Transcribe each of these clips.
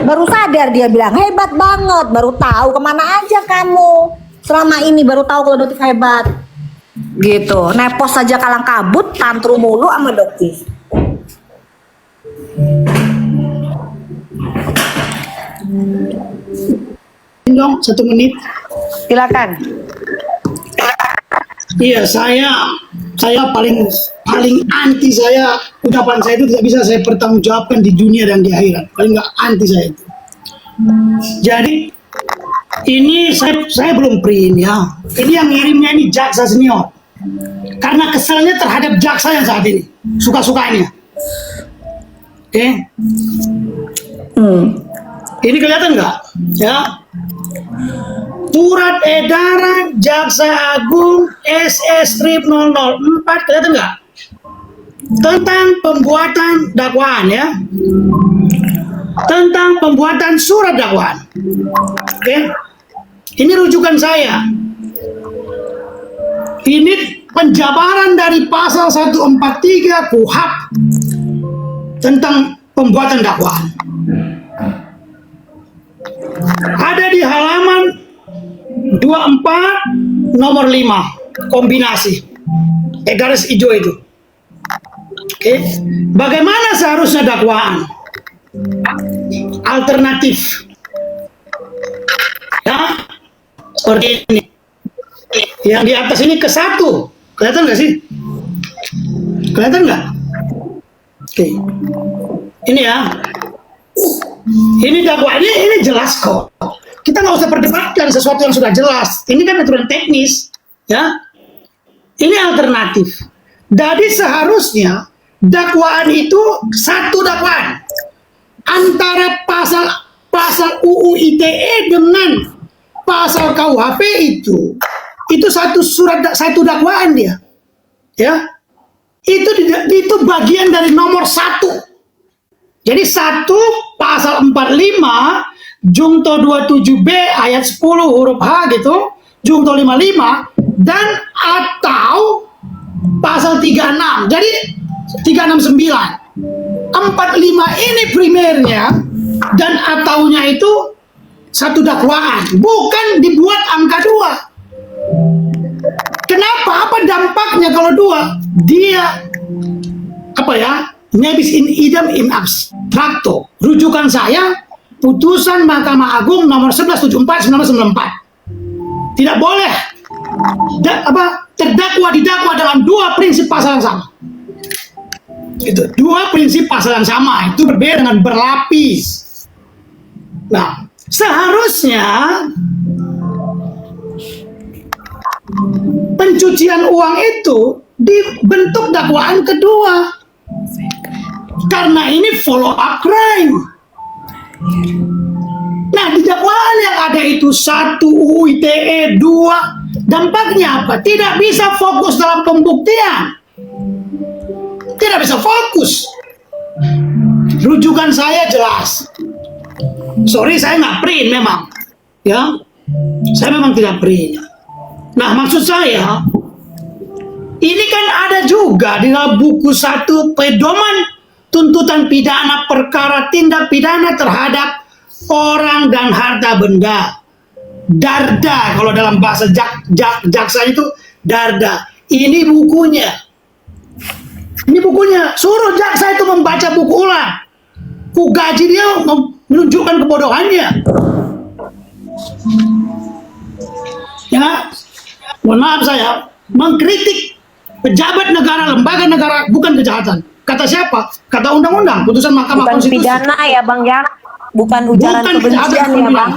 Baru sadar dia bilang hebat banget. Baru tahu kemana aja kamu. Selama ini baru tahu kalau Dotif hebat. Gitu. Nepos saja kalang kabut, tantrum mulu sama Dotif. Dong, 1 menit. Silakan. Iya, saya paling anti saya, ucapan saya itu tidak bisa saya pertanggungjawabkan di dunia dan di akhirat. Paling nggak anti saya itu. Jadi ini saya belum print ya. Ini yang ngirimnya ini jaksa senior. Karena keselnya terhadap jaksa yang saat ini, suka-sukanya. Oke. Ini kelihatan nggak? Ya. Surat edaran Jaksa Agung SS strip 004, kelihatan nggak? Tentang pembuatan dakwaan ya. Tentang pembuatan surat dakwaan. Oke. Ini rujukan saya. Ini penjabaran dari pasal 143 KUHP tentang pembuatan dakwaan. Ada di halaman 24 nomor 5 kombinasi garis hijau itu. Oke. Bagaimana seharusnya dakwaan alternatif ya, seperti ini. Yang di atas ini ke 1, kelihatan nggak sih? Kelihatan nggak? Oke. Ini ya. Ini dakwaannya ini jelas kok. Kita nggak usah perdebatkan sesuatu yang sudah jelas. Ini kan aturan teknis, ya. Ini alternatif. Jadi seharusnya dakwaan itu satu dakwaan antara pasal UU ITE dengan pasal KUHP itu satu dakwaan dia, ya. Itu bagian dari nomor 1. Jadi 1 pasal 45 Jungto 27B ayat 10 huruf H gitu, Jungto 55 dan atau pasal 36. Jadi 369. 45 ini primernya dan ataunya itu satu dakwaan, bukan dibuat angka 2. Kenapa? Apa dampaknya kalau 2? Dia apa ya? Nebis in idem in abstracto. Rujukan saya putusan Mahkamah Agung nomor 1174/1994. Tidak boleh terdakwa didakwa dengan 2 prinsip pasal yang sama. Itu 2 prinsip pasal yang sama, itu berbeda dengan berlapis. Nah, seharusnya pencucian uang itu dibentuk dakwaan kedua. Karena ini follow up crime. Nah, di dakwaan yang ada itu 1 UU ITE, 2 dampaknya apa? Tidak bisa fokus dalam pembuktian. Tidak bisa fokus. Rujukan saya jelas. Sorry, saya nggak print memang. Ya, saya memang tidak print. Nah, maksud saya, ini kan ada juga di dalam buku 1 pedoman tuntutan pidana perkara tindak pidana terhadap orang dan harta benda. Darda, kalau dalam bahasa jaksa itu darda. Ini bukunya. Ini bukunya. Suruh jaksa itu membaca buku ulang. Ku gaji dia menunjukkan kebodohannya. Ya, mohon maaf saya mengkritik pejabat negara, lembaga negara bukan kejahatan. Kata siapa? Kata undang-undang, putusan Mahkamah Bukan Konstitusi. pidana ya Bang ya. Bukan ujaran kebencian ya Bang.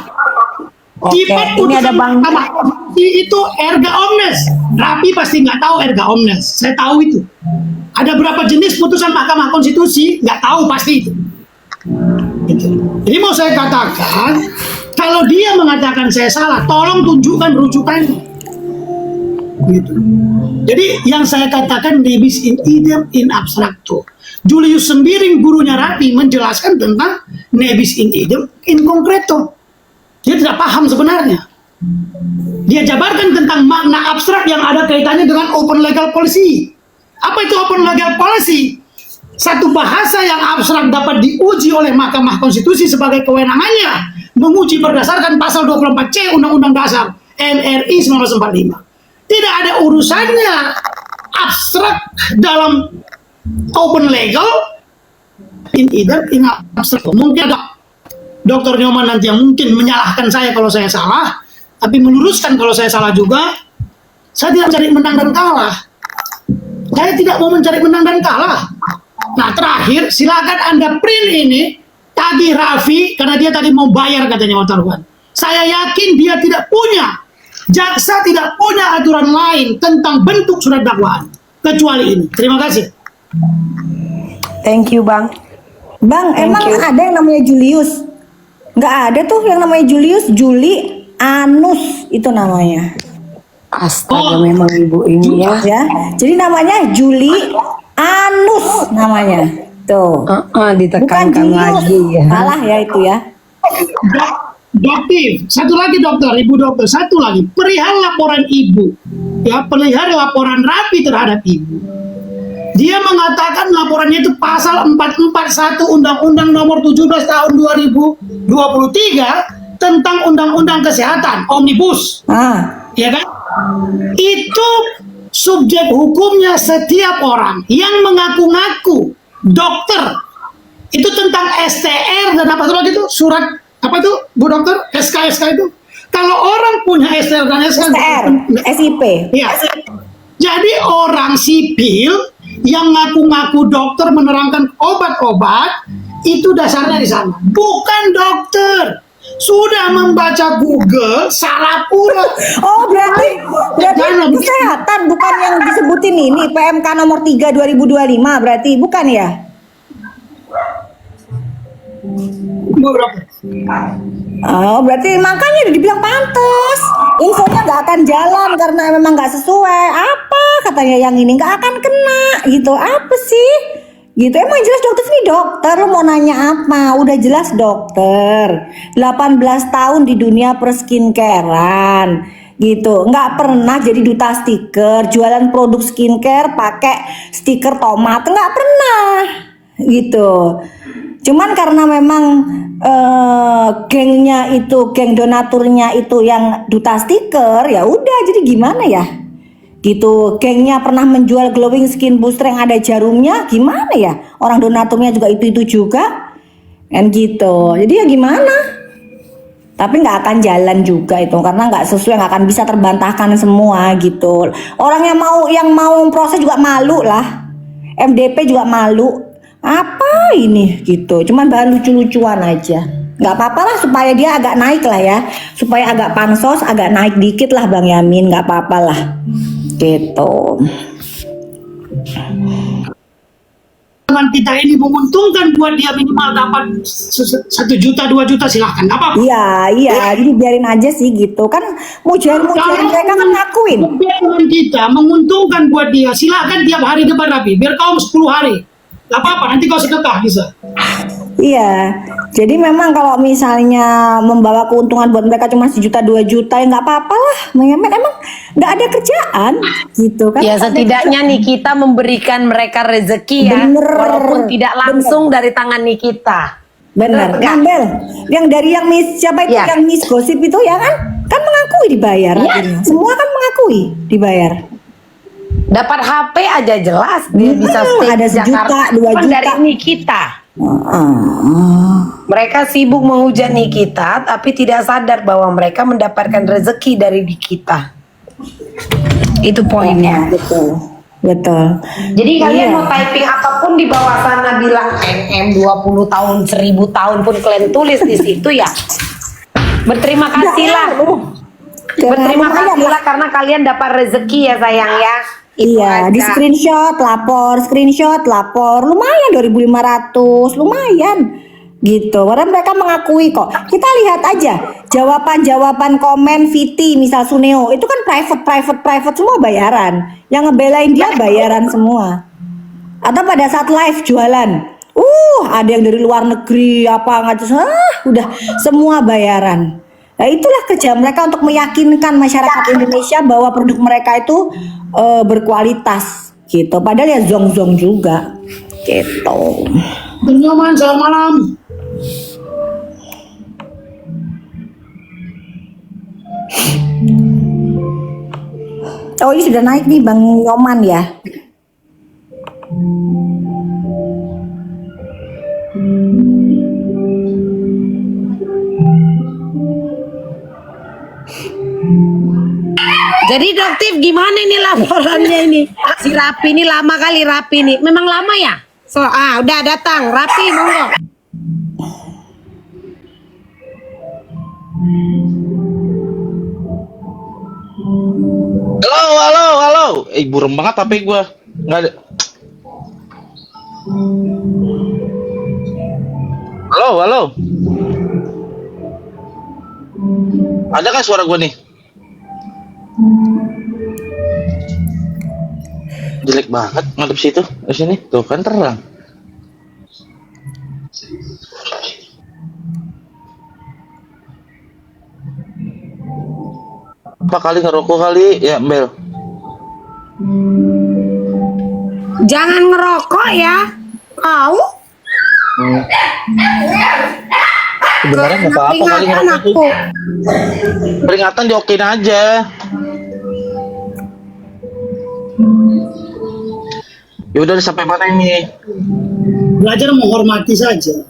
Oke, ini ada Bang. Itu erga omnes. Rapi pasti nggak tahu erga omnes. Saya tahu itu. Ada berapa jenis putusan Mahkamah Konstitusi? Nggak tahu pasti itu. Gitu. Jadi mau saya katakan, kalau dia mengatakan saya salah, tolong tunjukkan rujukannya. Gitu. Jadi yang saya katakan nebis in idem in abstracto. Julius Sembiring gurunya Rapi menjelaskan tentang nebis in idem in concreto. Dia tidak paham sebenarnya. Dia jabarkan tentang makna abstrak yang ada kaitannya dengan open legal policy. Apa itu open legal policy? Satu bahasa yang abstrak dapat diuji oleh Mahkamah Konstitusi sebagai kewenangannya menguji berdasarkan pasal 24C Undang-Undang Dasar NRI 1945. Tidak ada urusannya abstrak dalam open legal in either in abstrak. Mungkin ada Dr. Nyoman nanti yang mungkin menyalahkan saya kalau saya salah, tapi meluruskan kalau saya salah juga. Saya tidak mencari menang dan kalah. Saya tidak mau mencari menang dan kalah. Nah, terakhir, silakan Anda print ini, tagih Raffi, karena dia tadi mau bayar katanya wartawan. Saya yakin dia tidak punya, jaksa tidak punya aturan lain tentang bentuk surat dakwaan, kecuali ini. Terima kasih. Thank you, Bang. Bang, Thank emang you. ada yang namanya Julius? Nggak ada tuh yang namanya Julius, Juli Anus itu namanya. Astaga, memang ibu ini ya. Ya, jadi namanya Juli Anus namanya. Tuh. Bukan Ditekankan Julius. lagi ya. Salah ya itu ya. Dokter, satu lagi dokter, ibu dokter, satu lagi. Perihal laporan ibu, ya, perihal laporan Raffi terhadap ibu. Dia mengatakan laporannya itu pasal 441 Undang-Undang Nomor 17 Tahun 2023 tentang Undang-Undang Kesehatan Omnibus, ya kan? Itu subjek hukumnya setiap orang yang mengaku-ngaku dokter. Itu tentang STR dan apa lagi itu surat apa itu Bu Dokter, SK itu. Kalau orang punya STR dan STR, SIP. ya. Jadi orang sipil yang ngaku-ngaku dokter menerangkan obat-obat itu dasarnya di sana. Bukan dokter. Sudah membaca Google salah pula. Oh, berarti kesehatan bukan yang disebutin ini PMK nomor 3 2025 berarti bukan ya? Oh, berarti makanya dibilang pantas. Infonya nggak akan jalan karena memang nggak sesuai. Apa katanya yang ini nggak akan kena gitu. Apa sih? Gitu emang jelas dokter ini dokter. Lu mau nanya apa? Udah jelas dokter. 18 tahun di dunia perskincarean gitu, nggak pernah jadi duta stiker, jualan produk skincare pakai stiker tomat, nggak pernah gitu. Cuman karena memang gengnya itu, geng donaturnya itu yang duta stiker, ya udah jadi gimana ya gitu. Gengnya pernah menjual glowing skin booster yang ada jarumnya, gimana ya, orang donaturnya juga itu juga kan gitu. Jadi ya gimana, tapi nggak akan jalan juga itu karena nggak sesuai, nggak akan bisa terbantahkan semua gitu. Orang yang mau proses juga malu lah, MDP juga malu. Apa ini gitu, cuman bahan lucu-lucuan aja. Nggak apa-apa lah supaya dia agak naik lah ya, supaya agak pansos, agak naik dikit lah Bang Yamin, nggak apa-apa lah gitu. Dengan kita ini menguntungkan buat dia minimal dapat 1 juta 2 juta silahkan, nggak apa-apa. Iya, jadi biarin aja sih gitu kan, mujair-mujair mereka kan ngakuin. Dengan kita menguntungkan buat dia, silahkan tiap hari depan Raffi, biar kau 10 hari. Gak apa-apa, nanti kau sedekah bisa. Iya, jadi memang kalau misalnya membawa keuntungan buat mereka cuma 1 juta 2 juta ya nggak apa-apa lah. Emang nggak ada kerjaan gitu kan? Ya setidaknya Nikita memberikan mereka rezeki ya, Bener. walaupun tidak langsung dari tangan Nikita. Bener, Nggak? Nambel. Yang dari yang Miss siapa itu Ya. yang Miss Gosip itu ya kan mengakui dibayar. Akhirnya. Semua kan mengakui dibayar. Dapat HP aja jelas dia bisa stay ada di 1 juta, Jakarta. 2 Bukan juta. dari Nikita. Mereka sibuk menghujat Nikita, tapi tidak sadar bahwa mereka mendapatkan rezeki dari Nikita. Itu poinnya. Betul. Jadi kalian Iya. mau typing apapun di bawah sana bilang MM 20 tahun, 1000 tahun pun kalian tulis di situ ya. Berterima kasihlah. Berterima kasihlah karena kalian dapat rezeki ya sayang ya. Itu Iya, aja. di screenshot lapor, lumayan 2.500, lumayan gitu. Karena mereka mengakui kok. Kita lihat aja jawaban komen Viti misal Suneo itu kan private semua bayaran. Yang ngebelain dia bayaran semua. Atau pada saat live jualan, ada yang dari luar negeri apa nggak udah semua bayaran. Nah itulah kerja mereka untuk meyakinkan masyarakat Indonesia bahwa produk mereka itu berkualitas gitu. Padahal ya zong-zong juga Gitu. Nyoman, selamat malam. Oh, ini sudah naik nih Bang Nyoman ya. Jadi Doktif gimana ini laporannya ini? Si Rapi ini lama kali Rapi nih. Memang lama ya? So, udah datang Rapi monggo. Halo, halo, halo. Burem banget tapi gua. Nggak ada. Halo, halo. Ada kan suara gua nih? Jelek banget ngadep situ, ke sini. Tuh kan terang. Apa kali ngerokok kali ya, Bel? Jangan ngerokok ya. Kau Sebenarnya nggak apa-apa kali peringatan ngerokok tuh. aku. Peringatan diokein aja. Ya udah sampai mana ini? Belajar menghormati saja.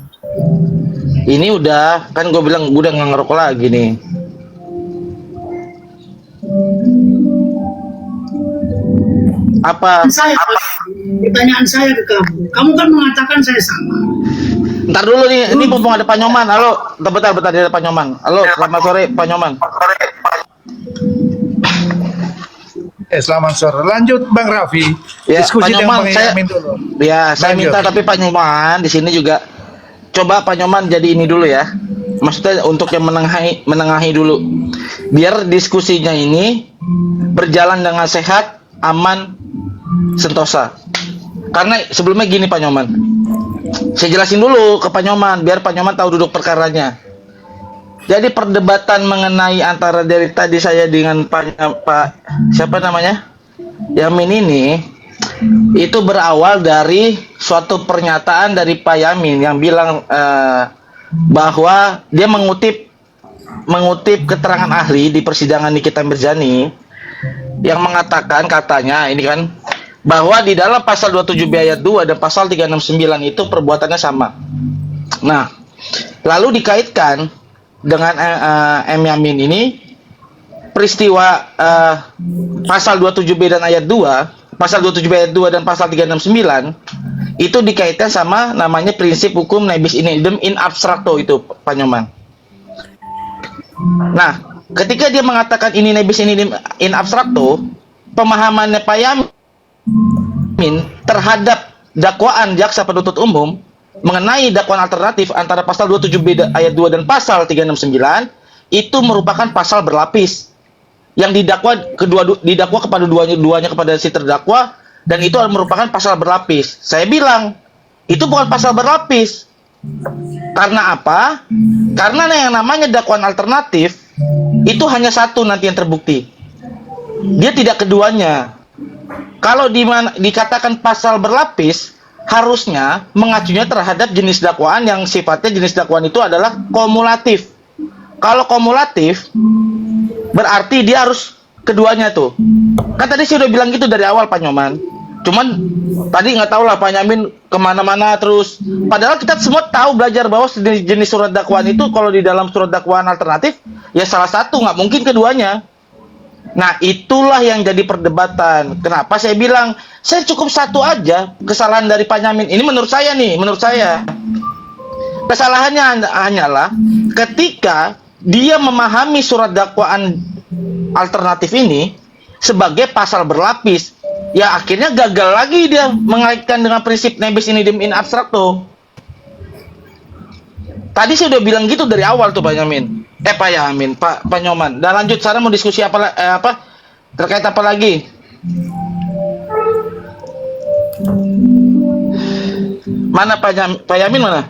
Ini udah, kan gue bilang gue udah nggak ngerokok lagi nih. Apa? Pertanyaan saya ke kamu. Kamu kan mengatakan saya sama. Ntar dulu nih, ini mumpung ada Pak Nyoman. Halo, bentar, ada Pak Nyoman. Halo, selamat sore Pak Nyoman. Selamat sore. Lanjut Bang Raffi. Ya, Diskusi Pak dengan Nyoman, Bang saya, Yamin dulu. ya, saya Lanjut. minta tapi Pak Nyoman di sini juga coba Pak Nyoman jadi ini dulu ya. Maksudnya untuk yang menengahi dulu. Biar diskusinya ini berjalan dengan sehat, aman, sentosa. Karena sebelumnya gini Pak Nyoman. Saya jelasin dulu ke Pak Nyoman biar Pak Nyoman tahu duduk perkaranya. Jadi perdebatan mengenai antara dari tadi saya dengan Pak siapa namanya? Yamin ini itu berawal dari suatu pernyataan dari Pak Yamin yang bilang bahwa dia mengutip keterangan ahli di persidangan Nikita Mirzani yang mengatakan katanya ini kan bahwa di dalam pasal 27B ayat 2 dan pasal 369 itu perbuatannya sama. Nah, lalu dikaitkan dengan M. Yamin ini peristiwa pasal 27B dan ayat 2, pasal 27B ayat 2 dan pasal 369 itu dikaitkan sama namanya prinsip hukum nebis in idem in abstracto itu Pak Nyoman. Nah, ketika dia mengatakan ini nebis in idem in abstracto, pemahamannya Pak Yamin terhadap dakwaan jaksa penuntut umum mengenai dakwaan alternatif antara pasal 27B ayat 2 dan pasal 369 itu merupakan pasal berlapis yang didakwa kepada duanya kepada si terdakwa dan itu merupakan pasal berlapis. Saya bilang itu bukan pasal berlapis. Karena apa? Karena yang namanya dakwaan alternatif itu hanya satu nanti yang terbukti. Dia tidak keduanya. Kalau dikatakan pasal berlapis, harusnya mengacunya terhadap jenis dakwaan yang sifatnya jenis dakwaan itu adalah kumulatif. Kalau kumulatif, berarti dia harus keduanya tuh. Kan tadi saya udah bilang gitu dari awal Pak Nyoman. Cuman tadi nggak tahu lah Pak Yamin kemana-mana terus. Padahal kita semua tahu belajar bahwa jenis surat dakwaan itu kalau di dalam surat dakwaan alternatif, ya salah satu, nggak mungkin keduanya. Nah, itulah yang jadi perdebatan. Kenapa saya bilang, saya cukup satu aja kesalahan dari Pak Yamin. Ini menurut saya nih, menurut saya. Kesalahannya hanyalah ketika dia memahami surat dakwaan alternatif ini sebagai pasal berlapis. Ya, akhirnya gagal lagi dia mengaitkan dengan prinsip nebis in idem in abstracto. Tadi saya udah bilang gitu dari awal tuh Pak Yamin. Pak Yamin, Pak Nyoman. Dan lanjut, sekarang mau diskusi apa terkait apa lagi? Mana Pak Yamin mana?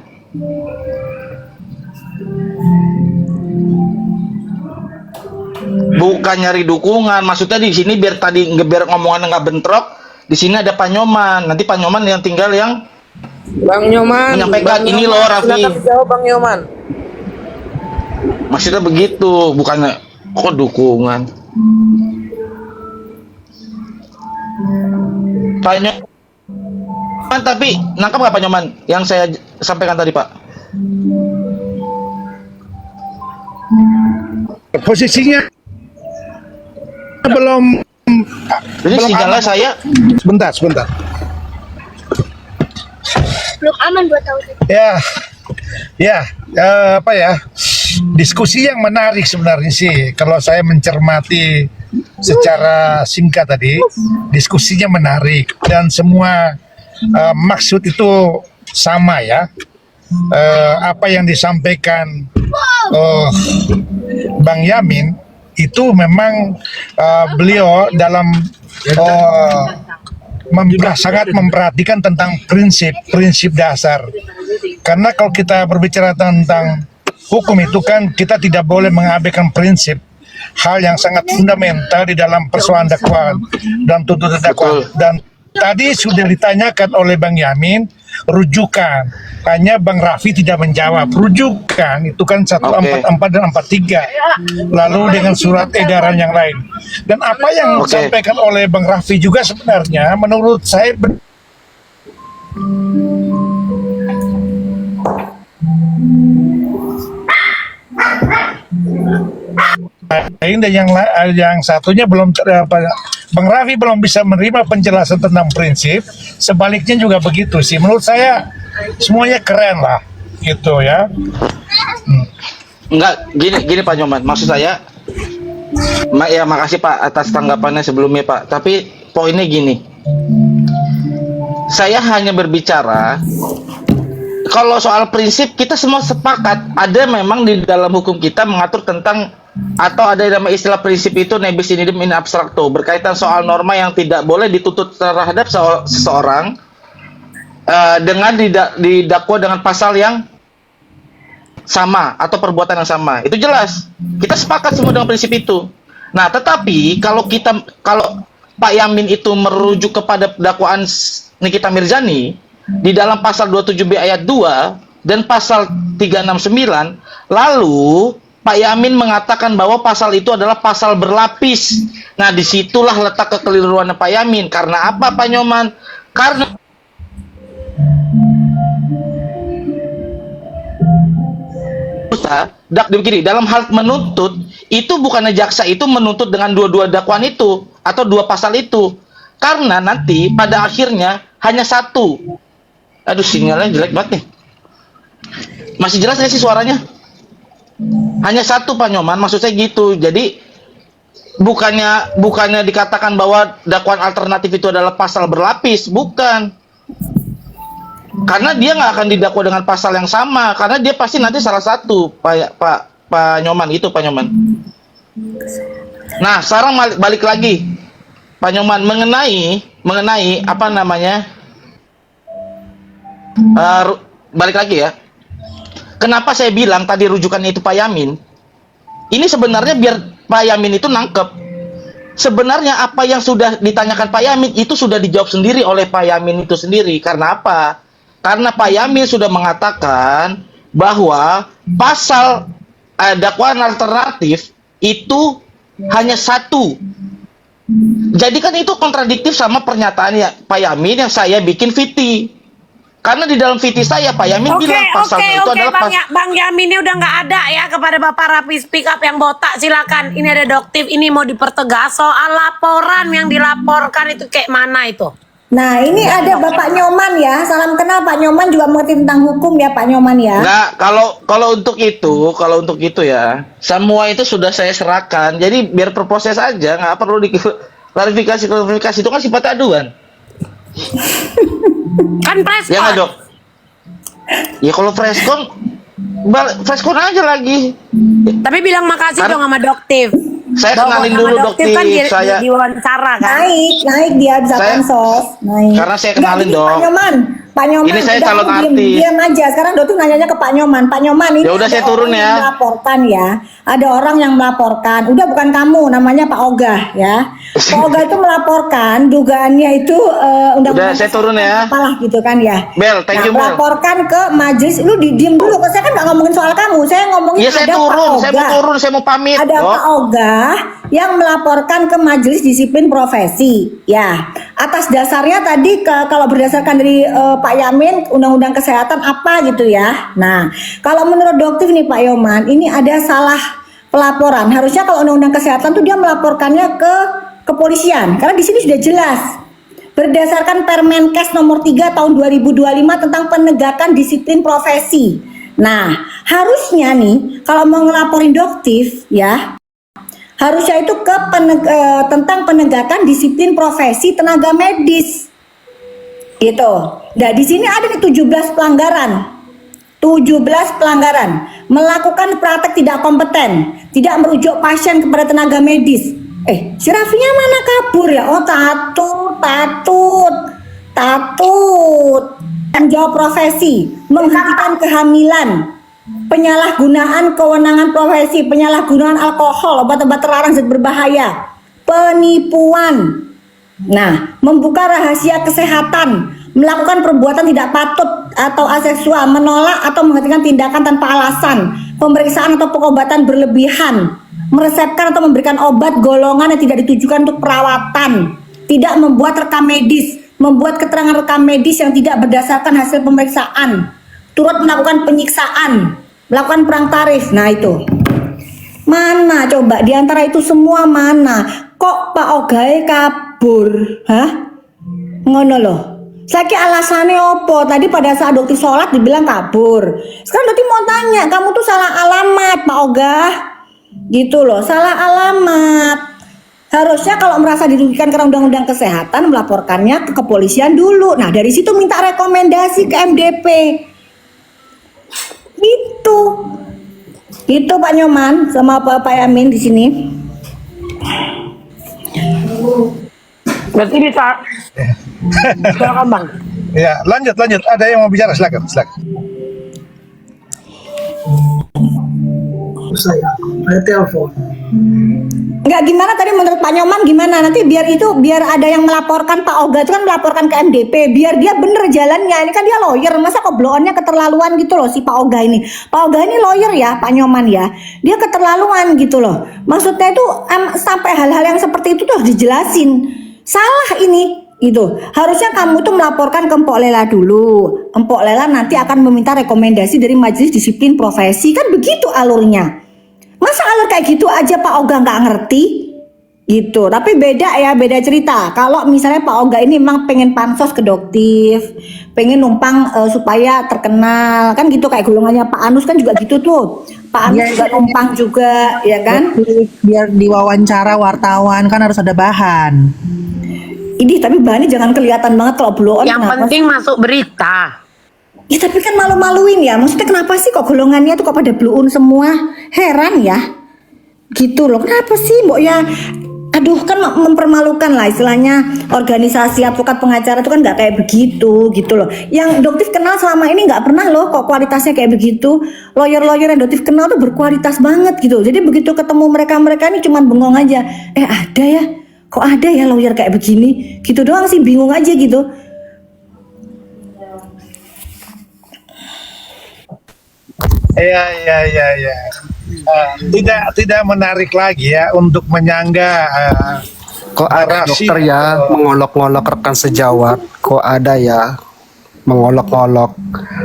Bukan nyari dukungan, maksudnya di sini biar ngomongan nggak bentrok. Di sini ada Pak Nyoman. Nanti Pak Nyoman yang tinggal yang Bang Nyoman. menyampaikan Bang ini Nyoman, loh Raffi. silakan jawab Bang Nyoman. Maksudnya begitu, bukannya kok dukungan. Pak Nyoman, tapi nangkap nggak Pak Nyoman yang saya sampaikan tadi Pak? Posisinya belum Jadi belum sinyalnya aman. saya Sebentar. Belum aman buat tahu. Apa ya? Diskusi yang menarik sebenarnya sih. Kalau saya mencermati secara singkat tadi, diskusinya menarik dan semua maksud itu sama ya. Apa yang disampaikan Bang Yamin itu memang beliau dalam sangat memperhatikan tentang prinsip dasar. Karena kalau kita berbicara tentang hukum itu kan kita tidak boleh mengabaikan prinsip hal yang sangat fundamental di dalam persoalan dakwaan dan tuntutan dakwaan. Betul. Dan tadi sudah ditanyakan oleh Bang Yamin rujukan, hanya Bang Raffi tidak menjawab. Rujukan itu kan 144 dan 43, lalu dengan surat edaran yang lain. Dan apa yang disampaikan oleh Bang Raffi juga sebenarnya menurut saya dan yang satunya belum Bang Raffi belum bisa menerima penjelasan tentang prinsip. Sebaliknya juga begitu sih. Menurut saya semuanya keren lah, gitu ya. Enggak, gini Pak Nyoman, maksud saya ya makasih Pak atas tanggapannya sebelumnya Pak, tapi poinnya gini, saya hanya berbicara kalau soal prinsip kita semua sepakat, ada memang di dalam hukum kita mengatur tentang atau ada nama istilah prinsip itu nebis in idem in abstrakto, berkaitan soal norma yang tidak boleh dituntut terhadap seseorang dengan didakwa dengan pasal yang sama atau perbuatan yang sama. Itu jelas. Kita sepakat semua dengan prinsip itu. Nah, tetapi kalau Pak Yamin itu merujuk kepada dakwaan Nikita Mirzani di dalam pasal 27B ayat 2 dan pasal 369, lalu Pak Yamin mengatakan bahwa pasal itu adalah pasal berlapis. Nah, disitulah letak kekeliruan Pak Yamin. Karena apa Pak Nyoman? Karena begini, dalam hal menuntut itu bukannya jaksa itu menuntut dengan dua dakwaan itu atau dua pasal itu, karena nanti pada akhirnya hanya satu. Aduh, sinyalnya jelek banget nih. Masih jelas nggak sih suaranya? Hanya satu Pak Nyoman, maksud saya gitu. Jadi bukannya dikatakan bahwa dakwaan alternatif itu adalah pasal berlapis, bukan. Karena dia nggak akan didakwa dengan pasal yang sama, karena dia pasti nanti salah satu, Pak Nyoman, itu Pak Nyoman. Nah, sekarang balik lagi, Pak Nyoman, mengenai apa namanya, balik lagi ya. Kenapa saya bilang tadi rujukannya itu Pak Yamin? Ini sebenarnya biar Pak Yamin itu nangkep. Sebenarnya apa yang sudah ditanyakan Pak Yamin itu sudah dijawab sendiri oleh Pak Yamin itu sendiri. Karena apa? Karena Pak Yamin sudah mengatakan bahwa pasal dakwaan alternatif itu hanya satu. Jadi kan itu kontradiktif sama pernyataannya Pak Yamin yang saya bikin VT. Karena di dalam VT saya Pak Yamin bilang pasalnya itu adalah Bang Yamin ini udah nggak ada ya kepada Bapak Raffi Speak Up yang botak, silakan. Ini ada doktif, ini mau dipertegas soal laporan yang dilaporkan itu kayak mana itu. Nah, ini ada Bapak Nyoman ya. Salam kenal Pak Nyoman juga mengerti tentang hukum ya Pak Nyoman ya. Nah, kalau untuk itu ya, semua itu sudah saya serahkan. Jadi biar berproses aja, nggak perlu klarifikasi itu kan sifat aduan. Kan preskon. Ya nggak Dok? Ya kalau preskon aja lagi. Tapi bilang makasih dong sama doktif. Saya kenalin dulu doktif, kan saya diwawancara kan. Naik dia bisa Saya- pansos. Naik. karena saya kenalin Nggak, gini, dong. Pak Nyoman, Pak Nyoman, Ini saya udah, calon kamu artis. diam aja. Sekarang Dokter nanyanya ke Pak Nyoman. Pak Nyoman, ini Ya udah, ada saya turun orang ya. yang melaporkan ya. Ada orang yang melaporkan. Udah bukan kamu, namanya Pak Ogah ya. Pak Ogah itu melaporkan dugaannya itu undang-undang Udah, saya turun ya. apalah gitu kan ya. Bel, thank you, Bel. Melaporkan ke majelis. Lu diem dulu. Saya kan nggak ngomongin soal kamu. Saya ngomongin Iya, saya ada Pak turun, Ogah. saya mau pamit. Ada Oh. Pak Ogah yang melaporkan ke Majelis Disiplin Profesi. Ya, atas dasarnya tadi kalau berdasarkan dari Pak Yamin, Undang-Undang Kesehatan apa gitu ya. Nah, kalau menurut Doktif nih Pak Yoman, ini ada salah pelaporan. Harusnya kalau Undang-Undang Kesehatan tuh dia melaporkannya ke kepolisian. Karena di sini sudah jelas. Berdasarkan Permenkes nomor 3 tahun 2025 tentang penegakan disiplin profesi. Nah, harusnya nih kalau mau ngelaporin Doktif ya, harusnya itu ke tentang penegakan disiplin profesi tenaga medis. Gitu. Nah, di sini ada nih 17 pelanggaran. 17 pelanggaran. Melakukan praktek tidak kompeten, tidak merujuk pasien kepada tenaga medis. Si Raffinya mana kabur ya? Oh, tatut. Menjawab profesi, menghentikan kehamilan, penyalahgunaan kewenangan profesi, penyalahgunaan alkohol, obat-obat terlarang zat berbahaya, penipuan. Nah, membuka rahasia kesehatan, melakukan perbuatan tidak patut atau aseksual, menolak atau menghentikan tindakan tanpa alasan, pemeriksaan atau pengobatan berlebihan, meresepkan atau memberikan obat golongan yang tidak ditujukan untuk perawatan, tidak membuat rekam medis, membuat keterangan rekam medis yang tidak berdasarkan hasil pemeriksaan, turut melakukan penyiksaan, melakukan perang tarif. Nah itu mana coba di antara itu semua mana? Kok Pak Ogai kabur? Hah? Ngono loh. Saiki alasannya opo? Tadi pada saat Dokter sholat dibilang kabur. Sekarang Dokter mau tanya, kamu tuh salah alamat Pak Ogah. Gitu loh, salah alamat. Harusnya kalau merasa dirugikan karena Undang-Undang Kesehatan melaporkannya ke kepolisian dulu. Nah dari situ minta rekomendasi ke MDP. Itu Pak Nyoman sama Pak Yamin di sini. Berarti bisa. Silakan Bang. Ya, lanjut. Ada yang mau bicara, silakan. Saya ada telepon. Enggak, gimana tadi menurut Pak Nyoman gimana? Nanti biar ada yang melaporkan Pak Ogah itu kan melaporkan ke MDP, biar dia bener jalannya. Ini kan dia lawyer, masa kok bloonnya keterlaluan gitu loh si Pak Ogah ini. Pak Ogah ini lawyer ya, Pak Nyoman ya. Dia keterlaluan gitu loh. Maksudnya itu sampai hal-hal yang seperti itu tuh harus dijelasin. Salah ini gitu. Harusnya kamu tuh melaporkan ke Empok Lela dulu. Empok Lela nanti akan meminta rekomendasi dari Majelis Disiplin Profesi, kan begitu alurnya. Masa alur kayak gitu aja Pak Ogah nggak ngerti gitu. Tapi beda cerita. Kalau misalnya Pak Ogah ini memang pengen pansos ke Doktif, pengen numpang supaya terkenal kan gitu, kayak golongannya Pak Anus kan juga gitu tuh. Pak Anus juga numpang juga ya kan. Biar diwawancara wartawan kan harus ada bahan. Ini tapi bahannya jangan kelihatan banget kalau blow on. Yang penting masuk berita. Ya tapi kan malu-maluin ya. Maksudnya kenapa sih kok golongannya tuh kok pada blue on semua? Heran ya. Gitu loh. Kenapa sih mbok ya? Aduh, kan mempermalukan lah istilahnya. Organisasi advokat pengacara itu kan nggak kayak begitu gitu loh. Yang Doktif kenal selama ini nggak pernah loh kok kualitasnya kayak begitu. Lawyer-lawyer yang Doktif kenal tuh berkualitas banget gitu. Jadi begitu ketemu mereka ini cuman bengong aja. Ada ya? Kok ada ya lawyer kayak begini? Gitu doang sih, bingung aja gitu. Ya. Tidak menarik lagi ya untuk menyanggah. Kok ada dokter ya mengolok-olok rekan sejawat? Kok ada ya mengolok-olok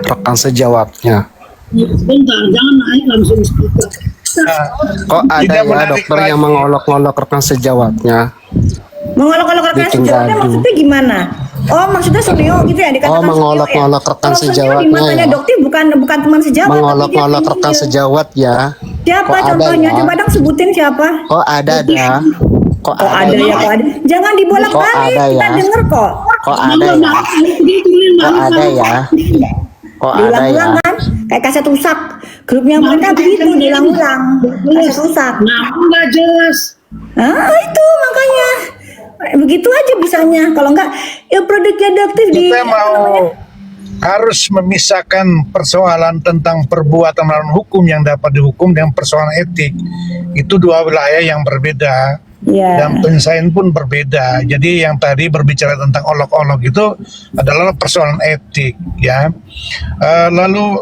rekan sejawatnya? Sebentar, jangan naik langsung speaker. Kok ada Tidak ya menarik dokter lagi. yang mengolok-olok rekan sejawatnya? Mengolok-olok rekan Bikin sejawatnya gaduh. maksudnya gimana? Oh maksudnya Sunio gitu ya dikatakan. Oh, mengolok-olok rekan sejawatnya Di matanya ya. Doktif bukan teman sejawat. tapi Mengolok-olok dia rekan ini. sejawat ya? Siapa Kok ada contohnya? ya? Coba dong sebutin siapa. Kok ada dah? Kok Kok ada ya? Kok ada? Jangan dibolak-balik. Kok ada Kita ya? denger kok. Kok ada ya? Kok ada ya? Kok ada ya? Diulang-ulang kan? Kayak kaset rusak. Grupnya mereka begitu diulang-ulang. Kaset rusak. Nah, nggak jelas. Itu makanya. Begitu aja bisanya. Kalau enggak, ya produknya Doktif di Kita mau harus memisahkan persoalan tentang perbuatan melawan hukum yang dapat dihukum dengan persoalan etik. Itu dua wilayah yang berbeda. Ya. Dan penyelesaian pun berbeda. Jadi yang tadi berbicara tentang olok-olok itu adalah persoalan etik, ya. Lalu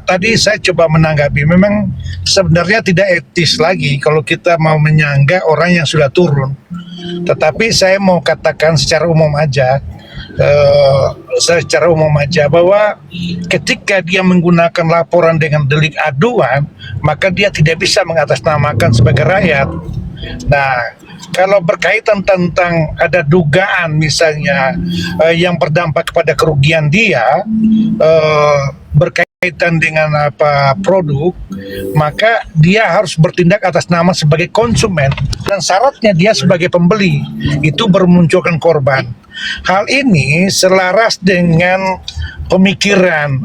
tadi saya coba menanggapi, memang sebenarnya tidak etis lagi kalau kita mau menyangga orang yang sudah turun. Tetapi saya mau katakan secara umum aja, bahwa ketika dia menggunakan laporan dengan delik aduan, maka dia tidak bisa mengatasnamakan sebagai rakyat. Nah, kalau berkaitan tentang ada dugaan misalnya yang berdampak kepada kerugian dia, berkaitan dengan produk, maka dia harus bertindak atas nama sebagai konsumen dan syaratnya dia sebagai pembeli, itu bermunculkan korban. Hal ini selaras dengan pemikiran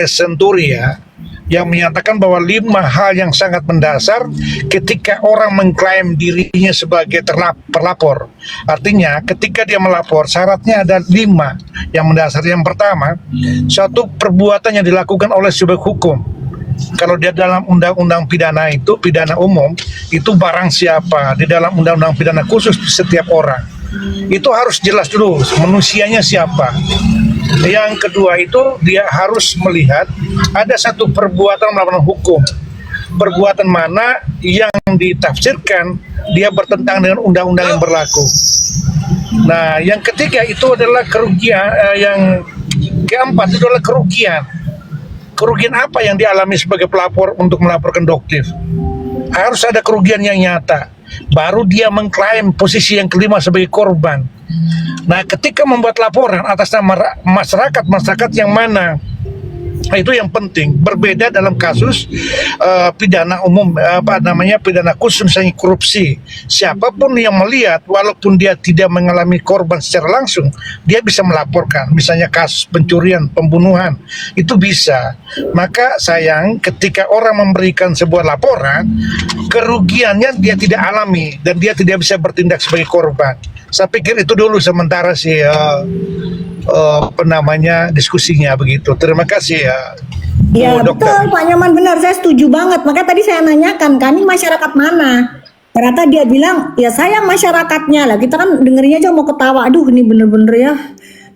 Centuria yang menyatakan bahwa 5 hal yang sangat mendasar ketika orang mengklaim dirinya sebagai terlapor. Artinya ketika dia melapor, syaratnya ada 5 yang mendasar. Yang pertama, suatu perbuatan yang dilakukan oleh subjek hukum. Kalau dia dalam undang-undang pidana itu, pidana umum, itu barang siapa. Di dalam undang-undang pidana khusus setiap orang. Itu harus jelas dulu, manusianya siapa. Yang kedua itu dia harus melihat ada satu perbuatan melawan hukum. Perbuatan mana yang ditafsirkan dia bertentangan dengan undang-undang yang berlaku. Nah, yang ketiga itu adalah kerugian. Yang keempat itu adalah kerugian. Kerugian apa yang dialami sebagai pelapor untuk melaporkan doktif? Harus ada kerugian yang nyata. Baru dia mengklaim posisi yang kelima sebagai korban. Nah, ketika membuat laporan atas nama masyarakat yang mana? Nah, itu yang penting. Berbeda dalam kasus pidana umum, pidana khusus misalnya korupsi. Siapapun yang melihat, walaupun dia tidak mengalami korban secara langsung, dia bisa melaporkan. Misalnya kasus pencurian, pembunuhan, itu bisa. Maka sayang ketika orang memberikan sebuah laporan, kerugiannya dia tidak alami dan dia tidak bisa bertindak sebagai korban. Saya pikir itu dulu sementara sih diskusinya begitu. Terima kasih ya. Ya Dokter. betul Pak Nyoman, benar, saya setuju banget. Maka tadi saya nanyakan, kan ini masyarakat mana? Ternyata dia bilang, ya saya masyarakatnya lah. Kita kan dengerinnya aja mau ketawa. Aduh, ini bener-bener ya.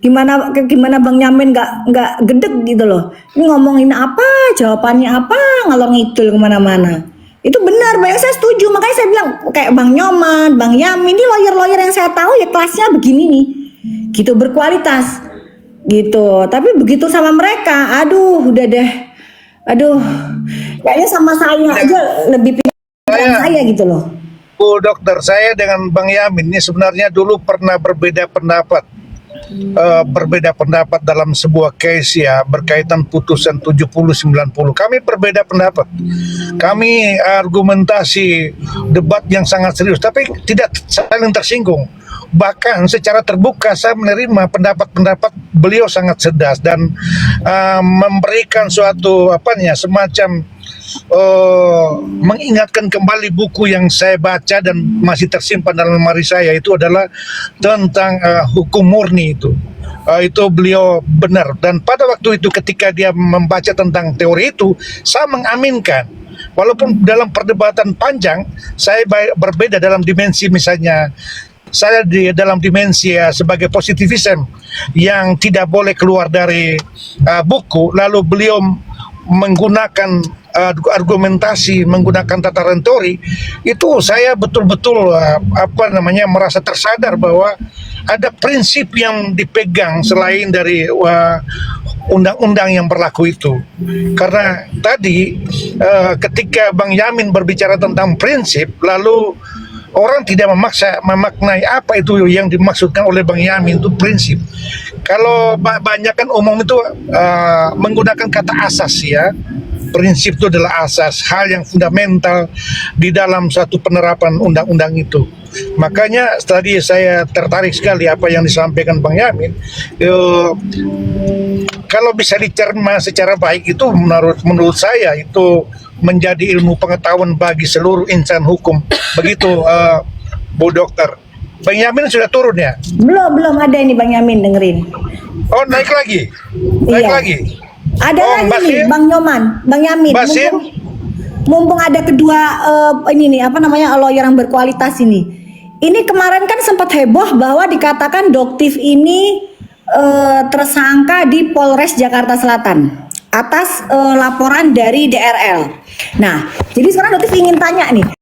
Gimana Bang Yamin nggak gedeg gitu loh. Ini ngomongin apa, jawabannya apa, ngalor ngidul kemana-mana. Itu benar, banyak saya setuju. Makanya saya bilang kayak Bang Nyoman, Bang Yamin, ini lawyer-lawyer yang saya tahu ya kelasnya begini nih, gitu, berkualitas, gitu. Tapi begitu sama mereka, aduh, udah deh, aduh, kayaknya sama saya aja lebih pintar saya gitu loh. Bu Dokter, saya dengan Bang Yamin ini sebenarnya dulu pernah berbeda pendapat. Dalam sebuah case ya berkaitan putusan 70-90. Kami berbeda pendapat. Kami argumentasi debat yang sangat serius tapi tidak saling tersinggung. Bahkan secara terbuka saya menerima pendapat-pendapat beliau sangat cerdas dan memberikan suatu semacam mengingatkan kembali buku yang saya baca dan masih tersimpan dalam lemari saya. Itu adalah tentang hukum murni itu beliau benar, dan pada waktu itu ketika dia membaca tentang teori itu saya mengaminkan, walaupun dalam perdebatan panjang saya berbeda dalam dimensi, misalnya saya dalam dimensi sebagai positivism yang tidak boleh keluar dari buku, lalu beliau menggunakan argumentasi, menggunakan tataran teori, itu saya betul-betul merasa tersadar bahwa ada prinsip yang dipegang selain dari undang-undang yang berlaku itu. Karena tadi ketika Bang Yamin berbicara tentang prinsip, lalu orang tidak memaknai apa itu yang dimaksudkan oleh Bang Yamin itu prinsip. Kalau banyak kan umum itu menggunakan kata asas ya. Prinsip itu adalah asas, hal yang fundamental di dalam satu penerapan undang-undang itu. Makanya tadi saya tertarik sekali apa yang disampaikan Bang Yamin. Kalau bisa dicerna secara baik itu menurut saya itu menjadi ilmu pengetahuan bagi seluruh insan hukum. Begitu Bu Dokter. Bang Yamin sudah turun ya? Belum ada ini Bang Yamin dengerin. Oh, naik lagi. Naik Iya. lagi. Ada Oh, lagi Basim? nih Bang Nyoman, Bang Yamin. Basim? Mumpung ada kedua ini nih apa namanya lawyer yang berkualitas ini. Ini kemarin kan sempat heboh bahwa dikatakan Doktif ini tersangka di Polres Jakarta Selatan atas laporan dari DRL. Nah, jadi sekarang Doktif ingin tanya nih,